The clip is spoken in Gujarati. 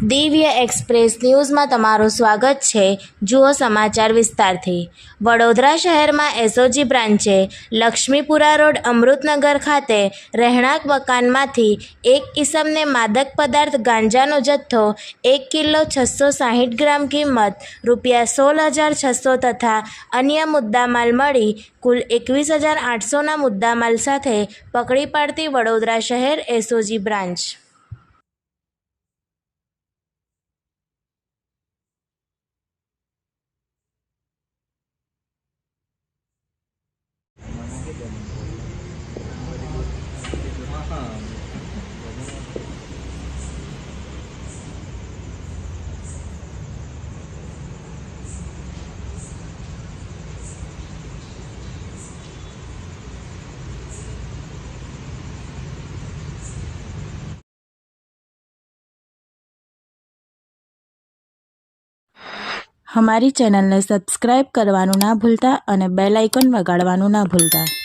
દિવ્ય એક્સપ્રેસ ન્યૂઝમાં તમારું સ્વાગત છે। જુઓ સમાચાર વિસ્તારથી। વડોદરા શહેરમાં એસઓજી બ્રાન્ચે લક્ષ્મીપુરા રોડ અમૃતનગર ખાતે રહેણાંક મકાનમાંથી એક ઈસમને માદક પદાર્થ ગાંજાનો જથ્થો 1 કિલો 660 ગ્રામ કિંમત ₹16,600 તથા અન્ય મુદ્દામાલ મળી કુલ 21,800ના મુદ્દામાલ સાથે પકડી પાડતી વડોદરા શહેર એસઓજી બ્રાન્ચ। हमारी चैनल ने सब्सक्राइब करवानुं ना भूलता अने बेल आइकन वगाड़वानुं ना भूलता।